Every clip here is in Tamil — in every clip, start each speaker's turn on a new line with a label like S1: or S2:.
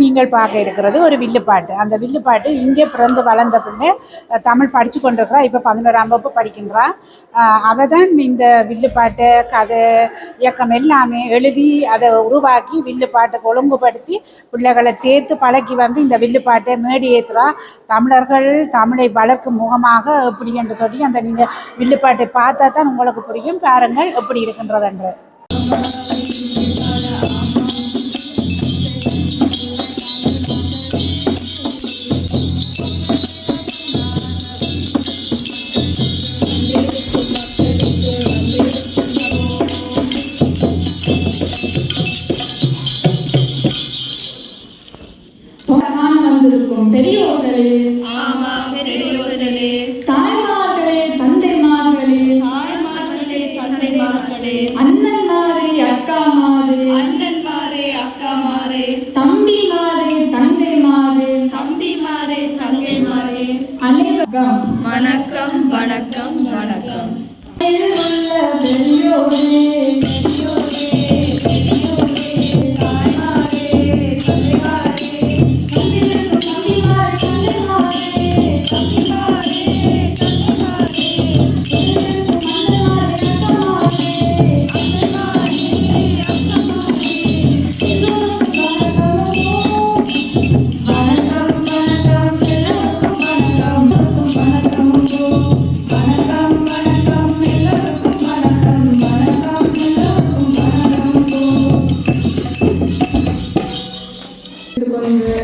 S1: நீங்கள் பார்க்க இருக்கிறது ஒரு வில்லுப்பாட்டு. அந்த வில்லுப்பாட்டு இங்கே பிறந்து வளர்ந்த பின்னே தமிழ் படித்து கொண்டிருக்கிறா. இப்போ 11ஆம் வகுப்பு படிக்கின்றா. அவள் தான் இந்த வில்லுப்பாட்டு கதை இயக்கம் எல்லாமே எழுதி அதை உருவாக்கி வில்லுப்பாட்டுக்கு ஒழுங்குபடுத்தி பிள்ளைகளை சேர்த்து பழக்கி வந்து இந்த வில்லுப்பாட்டை மேடி ஏற்றுறா. தமிழர்கள் தமிழை வளர்க்கும் முகமாக எப்படி என்று சொல்லி அந்த நீங்கள் வில்லுப்பாட்டை பார்த்தா தான் உங்களுக்கு புரியும். பாருங்கள் எப்படி இருக்கின்றதென்று.
S2: பெரியோர்களே, தாய்மார்களே, தந்தைமார்களே, அண்ணன்மாரே, அக்காமாரே, தம்பிமாரே, தங்கைமாரே, அனைவருக்கும் வணக்கம். பெரியோரே,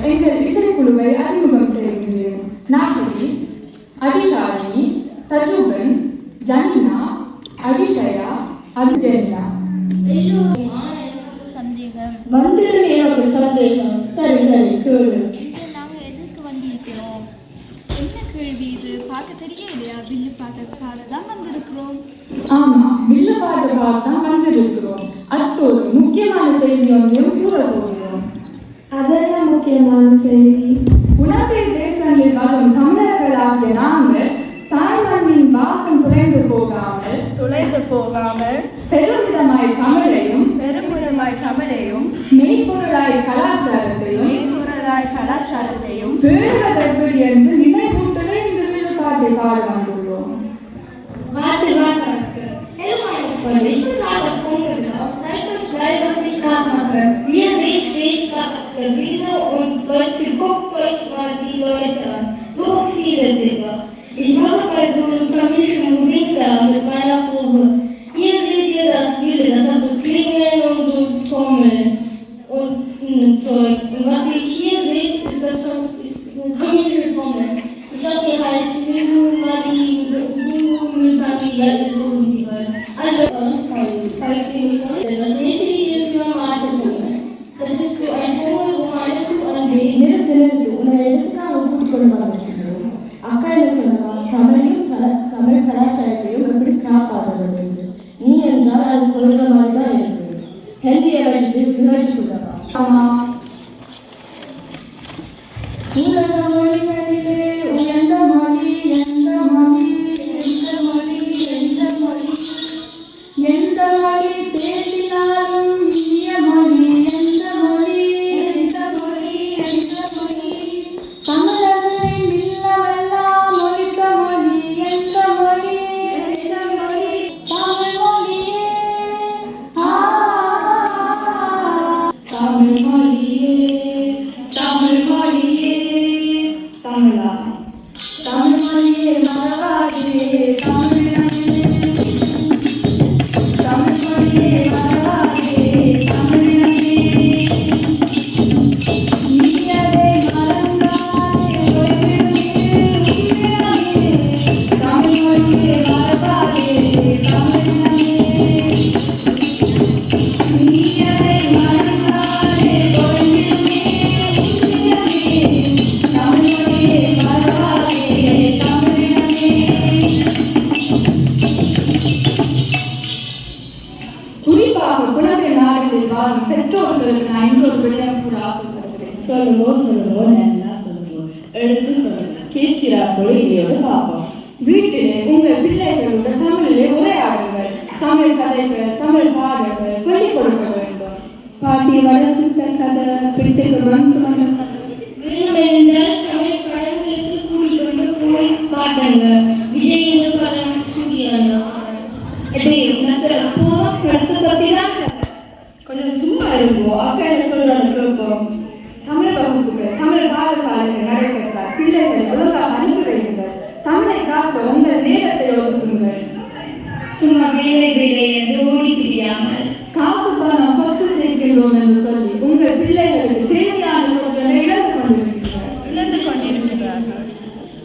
S2: எங்கள் இசைக்குழுவை அறிமுகம் செய்கின்றேன். நாகரி, அபிஷாலினி, தஜுபன், ஜனினா, அபிஷயா, அபிஜயா. சந்தேகம். சரி கேளு.
S3: நாங்க எதுக்கு வந்திருக்கிறோம்? என்ன கேள்வி இது? பார்க்க தெரியலையா? வில்லு பாட்டுக்காக தான் வந்திருக்கிறோம்.
S2: ஆமா, வில்லு பாட்டுக்காக தான் வந்திருக்கிறோம். அத்தோடு முக்கியமான செய்தி ஒன்றையும் கூற போகிறோம்.
S4: அதெல்லாம் முக்கியமான செய்தி.
S2: உலக தேசங்களில் வரும் தமிழர்களாகிய நாங்கள் தாய்மண்ணின் வாசம் துளைந்து போகாமல் பெருமிதமாய் தமிழையும் மெய்ப்பொருளாய் கலாச்சாரத்தையும் பேணுவதற்கு என்று நினைவூட்டலை இந்த விழுப்பாட்டை பாட வந்துள்ளோம்.
S4: Wir sehen steht Kabine und Leute, guckt euch mal die Leute an. So viele, Digga. Ich mache bei so einer tamilischen Musik da mit meiner Probe. Hier seht ihr das Viele, das hat so Klingeln und so Trommeln und Zeug. Und was ihr hier seht, ist das so eine tamilische Trommel. Ich glaube, die heißt Mümali, so irgendwie halt. Also, falls ihr mich noch nicht. Das nächste Video ist über Mate-Hunger. Das ist so ein Hunger, wo man eine Kuh anbeten.
S5: நிறுத்து உன்னை எடுத்துக்காக கூட்டிக்கொண்டு வந்திருக்கிறோம். அக்கா என்ன சொன்னா, தமிழ் கலாச்சாரத்தையும் எப்படி காப்பாற்றுவது என்று. நீ என்றால் அது குறைந்த மாதிரி தான் இருக்கு. ஹென்ரியை வச்சுட்டு விவரிச்சு கொடுக்கலாம்.
S2: உலக மொழிகளிலே உயர்ந்த மொழி எந்த மொழி பேசினாலும் இனிய மொழி எந்த மொழி தமிழர்களின் இல்லமெல்லாம் ஒலித்த மொழி எந்த மொழி தமிழ் மொழியே. தமிழ் மொழியே தமிழா, தமிழ் மொழியே மறவாதே பெற்றோர்களுக்கு நான் இன்னொரு விடயம் கூட ஆசைப்படுகிறேன்.
S5: சொல்லுவோம் நல்லா சொல்லுவோம். எடுத்து சொல்லுங்க. கேட்கிறார்களோ இல்லையோடு பார்ப்போம்.
S2: வீட்டிலே உங்கள் பிள்ளைகளோட தமிழிலே உரையாடுங்கள். தமிழ் கதைகள், தமிழ் பாடல்கள் சொல்லிக் கொடுக்க வேண்டும். பாட்டி வடசுத்த கதை பிட்டுக்கு மனசு
S4: வேண்டுமென்றால் தமிழ் படங்களுக்கு கூட்டிக்கொண்டு போய் காட்டுங்க. விஜய் படம் ஸ்டுடியோ
S2: போதும் படத்தை பற்றி தான் கொஞ்சம் சும்மா இருக்கும். அக்கா என்ன சொல்றாங்க கேட்போம். தமிழ் வகுப்புகள் தமிழ் பாடசாலைகள் நடைபெற்றால் பிள்ளைகளை ஒழுங்காக அனுப்பி வையுங்கள். தமிழை காக்க உங்கள் நேரத்தை ஒதுக்குங்கள்.
S4: சும்மா வேலை வேலை என்று ஓடி தெரியாமல்
S2: காசு பணம் சொத்து சேர்க்கின்றோம் என்று சொல்லி உங்கள் பிள்ளைகளுக்கு தேவையான சொற்களை இழந்து கொண்டிருக்கிறார்கள்.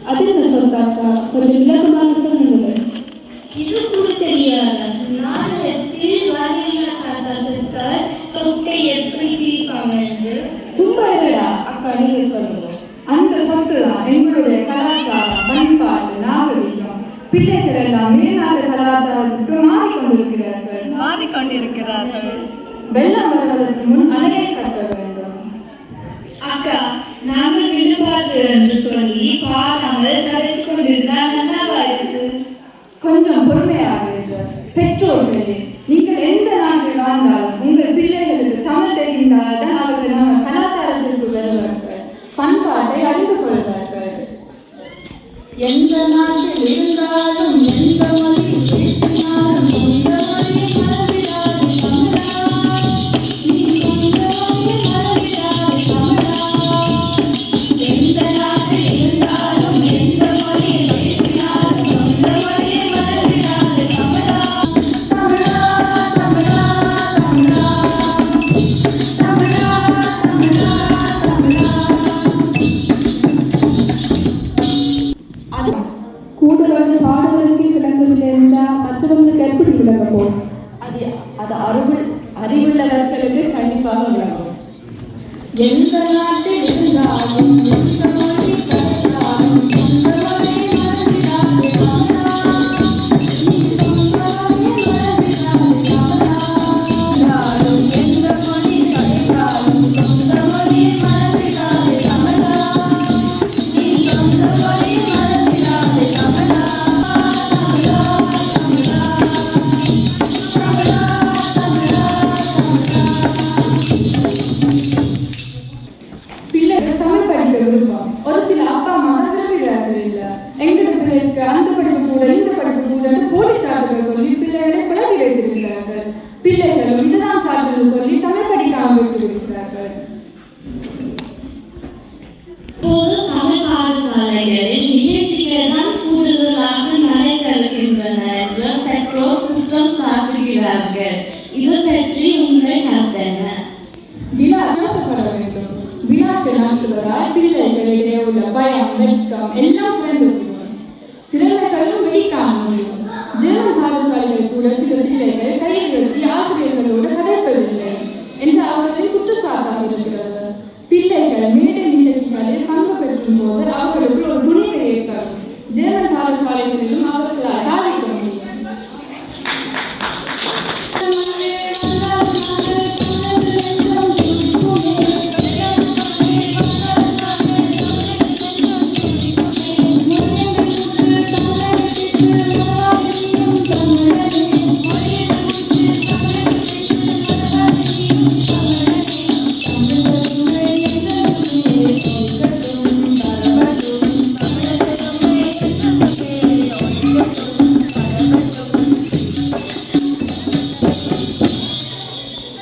S5: அது என்ன சொல்றாக்கா? கொஞ்சம் விளக்கமாக சொல்லுங்கள்.
S4: இது கூட தெரியாது. நாடகத்தில் வரையில்லா தாத்தா செத்தார் சொத்தை எப்படி தீர்ப்பாங்க என்று.
S5: சும்மா இல்லடா அக்கா, நீங்க சொல்லுங்க.
S2: அந்த சொத்து தான் எங்களுடைய கலாச்சாரம், பண்பாடு, நாகரிகம். பிள்ளைகள் எல்லாம் மேல்நாட்டு கலாச்சாரத்துக்கு மாறிக்கொண்டிருக்கிறார்கள். வெள்ளம் வருவதற்கு முன் அணையை கட்ட வேண்டும்.
S4: அக்கா, நாங்கள் விழுப்பாட்டு என்று சொல்லி பாடாமல் கதைச்சு கொண்டிருந்தால் நல்லாவா இருக்கு?
S2: கொஞ்சம் பொறுமையாக இருங்கள். பெற்றோர்களே, நீங்கள் எந்த நாட்டில் வாழ்ந்தாலும் உங்கள் பிள்ளைகளுக்கு தமிழ் தெரிந்தால் தான் அவர்கள் நம்ம கலாச்சாரத்திற்கு வருவார்கள், பண்பாட்டை அறிந்து கொள்வார்கள். எந்த நாட்டில் இருந்தாலும் எந்த மொழி பேசினாலும் சொந்த மொழி மறந்திடாதே தமிழா. நீ சொந்த மொழி மறந்திடாதே தமிழா. எந்த நாட்டில் இருந்தாலும் எந்த மொழி பேசினாலும் சொந்த மொழி மறந்திடாதே தமிழா. தமிழா தமிழா தமிழா தமிழா தமிழா தமிழா. கூடுதலான பாடுவதற்கு விளங்கவில்லை என்றால் மற்றவங்களுக்கு எப்படி விளங்கும்? அது அறிவுள்ளவர்களுக்கு கண்டிப்பாக விளங்கும். எந்த நாட்டில் இருந்தாலும் எந்த மொழி கற்றாலும் சொந்த மொழி மறந்திடாதே தமிழா. நீ சொந்த மொழி மறந்திடாதே தமிழா. எந்த மொழி கற்றாலும் சொந்த மொழி மறந்திடாதே தமிழா. நீ சொந்த மொழி மறந்திடாதே தமிழா. தமிழா தமிழா தமிழா தமிழா பிள்ளைகள் தமிழ் படிக்க விருப்பம். ஒரு சில அப்பா அம்மா தான் விரும்புகிறார்கள். இல்ல எங்க பிள்ளைக்கு அந்த படிப்பு கூட இந்த படிப்பு கூட போலீஸ்காரர்கள் சொல்லி பிள்ளைகளை பழகி வைத்திருக்கிறார்கள். பிள்ளைகளும் இதுதான் சார்பில் சொல்லி தமிழ் படிக்காமல் விட்டு விடுகிறார்கள்.
S6: இப்போது தமிழ் பாடசாலைகளில் நிகழ்ச்சிகள் தான் கூடுதலாக நடைபெறுகின்றன என்று பெற்றோர் குற்றம் சாட்டுகிறார்கள். இது பற்றி உங்கள் கருத்து என்ன?
S2: விழா நடத்தப்பட வேண்டும். விழாக்கள் நடத்துவதால் பிள்ளைகளிடையே உள்ள பயம், வெட்கம் எல்லாம் குறைந்துவிடும். திறமைகளும் வெளிக்காண முடியும். ஜெர்மன் பாடசாலைகள் கூட சில பிள்ளைகள் கையெழுத்தி ஆசிரியர்களோடு கதைப்பதில்லை என்று அவர்களின் குற்றச்சாட்டாக இருக்கிறது. பிள்ளைகள் மேடை நிகழ்ச்சிகளில் பங்கு பெற்றும் போது அவர்களுக்கு ஒரு துணிவை ஏற்படும். ஜெர்மன் பாடசாலைகளிலும் அவர்களால் சாதிக்க முடியும்.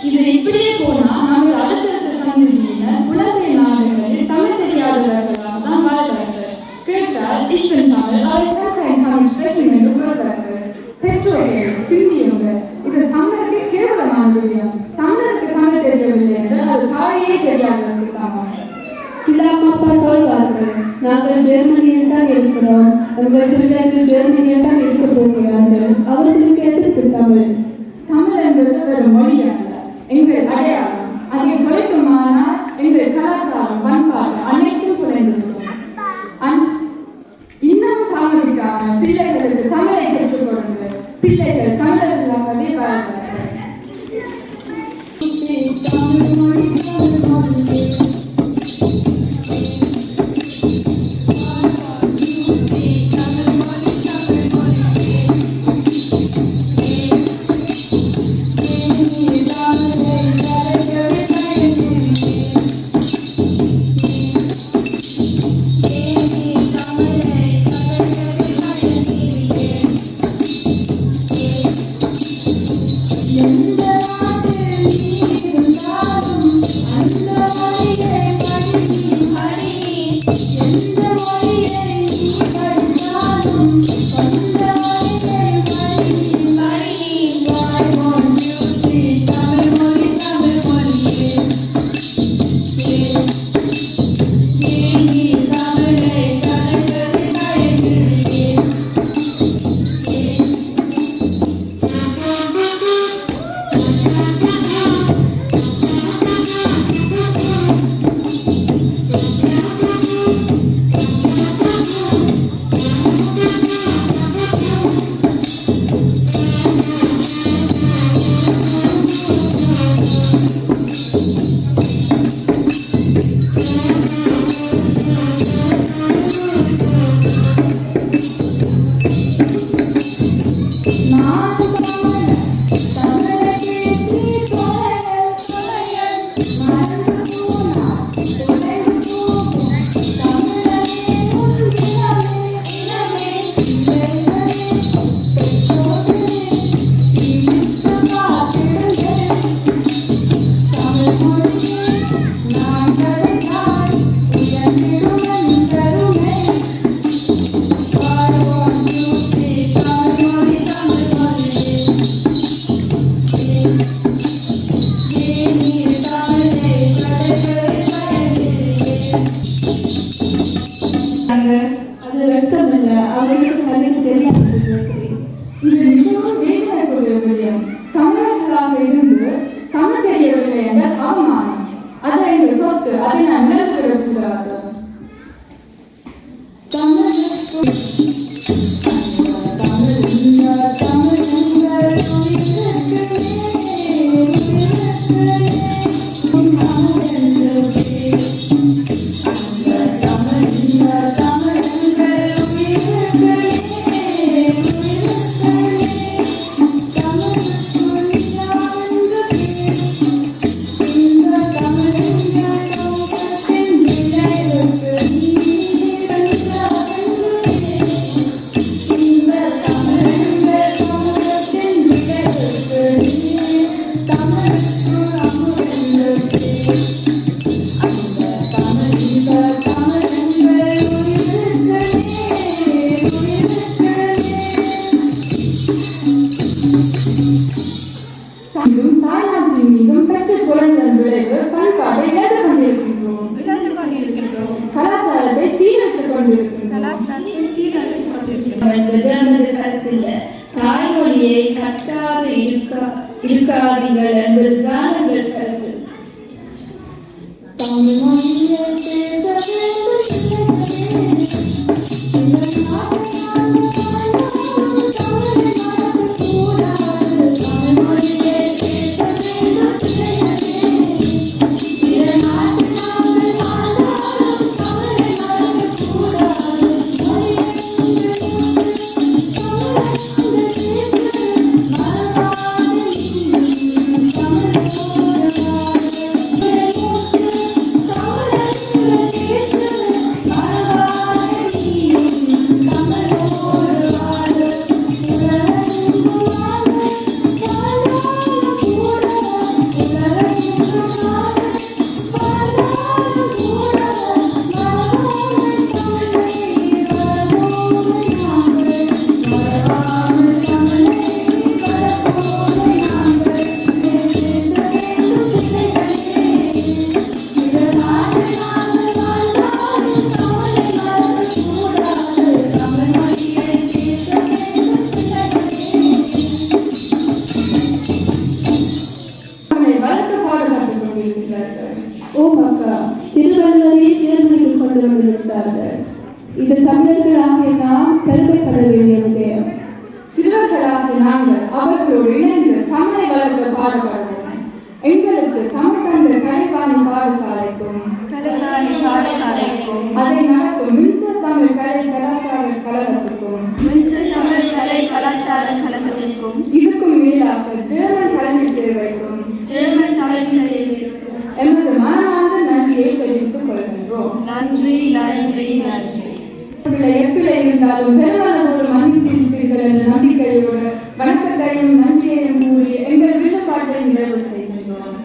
S2: இது இப்படியே போனா நமது அடுத்தடுத்த சந்ததியினர் உலக நாடுகளில் தமிழ் தெரியாதவர்களாக தான் வாழ்வார்கள். கேட்டால் இஸ்வன் தமிழ் அவர் தமிழ் ஸ்பெஷல் என்று சொல்றார்கள். பெற்றோர்கள் சிந்தியுங்கள். இது தமிழுக்கு கேவலமான விடயம். தமிழுக்கு தமிழ் தெரியவில்லை என்றால் அது தாயே தெரியாததற்கு சமம்.
S5: சில அம்மா அப்பா சொல்வார்கள், நாங்கள் ஜெர்மனியில் தான் இருக்கிறோம், எங்கள் பிள்ளைகள் ஜெர்மனியில் தான் இருக்க போகிறார்கள், அவர்களுக்கு எதிர்த்து தமிழ்.
S2: தமிழ் என்பது ஒரு மொழி அல்ல, எங்கள் அடையாளம். அதை தொலைக்குமானால் எங்கள் கலாச்சாரம், பண்பாடு அனைத்தும் குறைந்துவிடும். இன்னும் தாமதிக்காமல் பிள்ளைகளுக்கு தமிழை கற்றுக் கொடுங்கள். பிள்ளைகள் தமிழர்களாகவே வாழ்வார்கள். தமிழ் மொழி தமிழ் மொழி விடயம். தமிழர்களாக இருந்து தமிழ் தெரியவில்லை என்றால் அவமானம். அது எங்கள் சொத்து, அதை நான் நிலத்திடக்கூடாது. தாய்நாட்டின் மீதும் பெற்ற குழந்தையின் விளைவு பண்பாட்டை இழந்து கொண்டிருக்கின்றோம். கலாச்சாரத்தை சீரழித்துக் கொண்டிருக்கின்றோம்.
S4: என்பது நமது கருத்தில் தாய்மொழியை கற்காது இருக்காதீர்கள் என்பதுதான் எங்கள் கருத்து.
S5: தமிழ்மொழியை பேச வேண்டும் திருவள்ளுவரை தேர்ந்தெடுத்து கொண்டு வந்திருந்தார்கள். இது தமிழர்களாகிய நாம் பெருமைப்பட வேண்டிய விடயம்.
S2: சிறுவர்களாகிய நாங்கள் அவர்களோடு இணைந்து தமிழை வளர்க்க பாடுபடுவோம். எங்களுக்கு தமிழ் தந்த கலைவாணி பாடசாலைக்கும் அதை நடத்தும் மின்சர் தமிழ் கலை கலாச்சார கழகத்திற்கும் இதுக்கும் மேலாக ஜெர்மன் கல்வி சேவைக்கும் எமது மனமார்ந்த நன்றியை தெரிவித்துக் கொள்கின்றோம்.
S4: நன்றி நன்றி நன்றி.
S2: எப்பிள்ளை இருந்தாலும் பெருமளவோடு மன்னித்திருப்பீர்கள் என்ற நம்பிக்கையோடு வணக்கத்தையும் நன்றியையும் கூறி எங்கள் விழுப்பாட்டை நிறைவு செய்கின்றோம்.